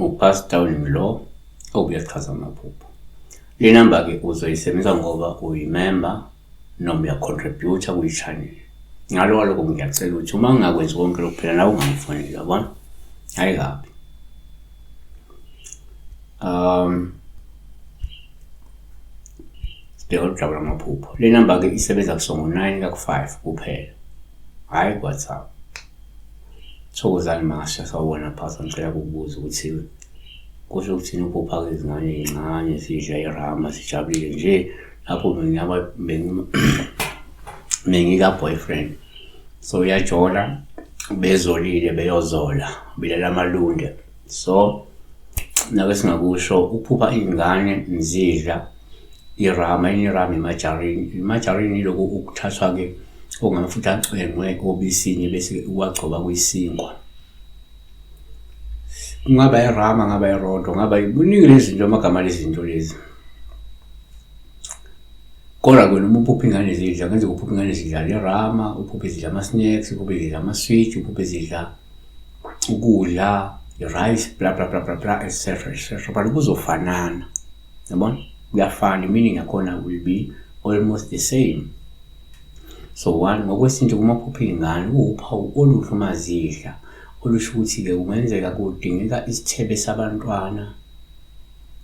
upass down law obuyachaza amaphupho. Le number ke uzoyisebenzisa ngoba uyimember noma uyacontributor kwi-channel. Ngaloko ngiyacela ukuthi uma ngingakwenzi konke lokhu phela nawe ungangifonela, yabona? Hayi kabi. Sibheka amaphupho. Le number ke isebenza kusongo 9 ka-5 kuphela. Hayi WhatsApp. Thokozani masha sawubona phasa ngicela ukubuza ukuthi kusho ukuthini uphupha izingane ezincane sidla irama sijabulile nje lapho mengika boyfriend so uyajola bezolile beyozola bilela amalunde so nake singakusho uphupha izingane nzidla irama imajarini lokhu ukuthathwa ke ongamafutha acwengwe obisini bese uwagcoba kwisinkwa. Ngaba irama ngaba irondo ngaba kuningi lezinto amagama lezinto lezi. Kodwa kwena uma uphupha ingane zidla ngenze uphupha ingane zidla irama, uphupha izidla ama-snacks, uphupha izidla ama-sweet, uphupha izidla ukudla, i-rice, bla bla bla bla bla etc. But kuzofanana. Yabona? Kuyafana, meaning yakhona will be almost the same. So one ngokwesinto uma uphupha ingane uphawu oluhle uma zidla olusho ukuthi ke kungenzeka kudingeka isithebe sabantwana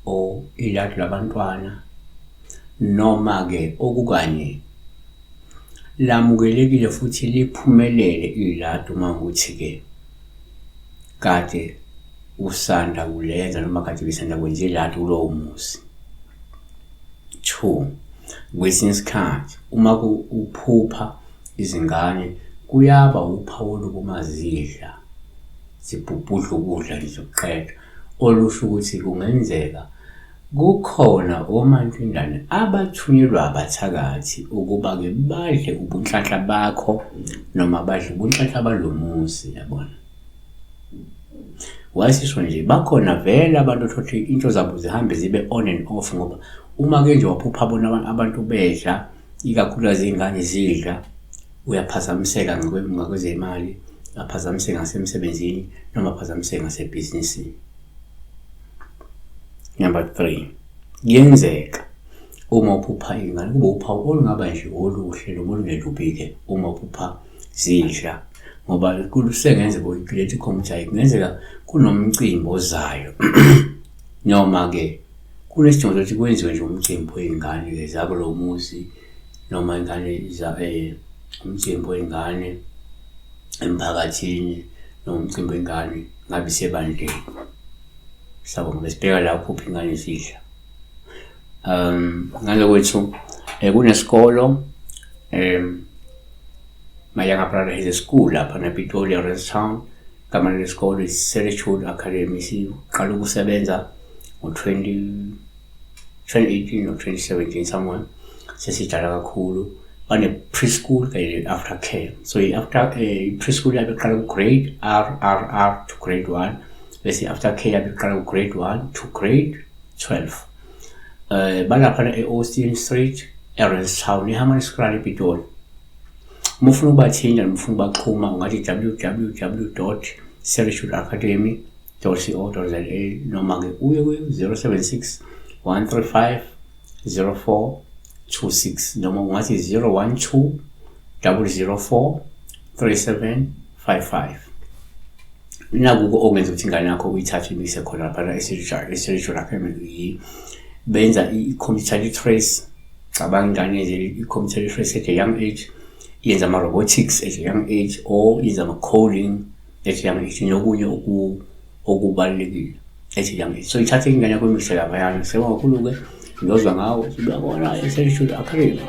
o iladi labantwana noma ke okukanye lamukelekile futhi liphumelele iladi uma ukuthi ke kade usanda kulenza noma kade bisanda kwenza iladi kulowo muzi. 2 kwesinye isikhathi uma uphupha izingane kuyaba uphawu olukumazidla sibhubhudla ukudla lizoqeda olusho ukuthi kungenzeka kukhona omantindane abathunyelwa abathakathi ukuba ke badle ubunhlahla bakho noma badle ubunhlahla balomuzi, yabona? Wasisho nje bakhona vele abantu othothi into zabo zihambe zibe on and off ngoba uma ke nje waphupha bona abantu bedla ikakhulukazi izingane zidla uyaphazamiseka ngakwezemali, aphazamiseka ngasemsebenzini noma aphazamiseka ngasebhizinisini. Number 3 kuyenzeka uma uphupha ingane kube uphawu olungaba nje oluhle noma olungelubike uma uphupha zidla ngoba kusengenze boyicreate computer kungenzeka kunomcimbi ozayo noma ke kunesidingo sokuthi kwenziwe nje umcimbi wezingane zakulo muzi noma ingane za umcimbi wezingane emphakathini noma umcimbi wezingane ngabe sebandleni. Sabo ngesibheka la uphupha ingane zidla. Ngalokwethu kunesikolo Mayanga Brother has a school lapha ePitoli Orange Town. Igama lesikolo is Serechwood Academy. Siqala ukusebenza ngo-2018 or 2017 somewhere. Sesijala kakhulu. Bane preschool kanye after care. So after preschool yabeqala grade RRR to grade 1. Bese after care yabeqala grade 1 to grade 12. Balapha e-Austin Street, Orange Town, ihamba nesikhala ePitoli. Mufuna ubathinda mufuna baxhuma ungathi www.serechwoodacademy.co.za noma ke uye ku-076 135 0426 noma ungathi 012 004 3755. Nakuko ongenza ukuthi ingane yakho uyithathe imise khona lapha e-Serechwood Academy benza i-computer literacy. Cabanga ingane i-computer literacy at a young age. Yenza ama-robotics at a young age or yenza ama-coding at a young age nokunye okubalulekile at a young age. So ithathe ingane yakho imise laphayana seba kakhulu-ke ngozwa ngawo sibuyabona e-Serechwood Academy.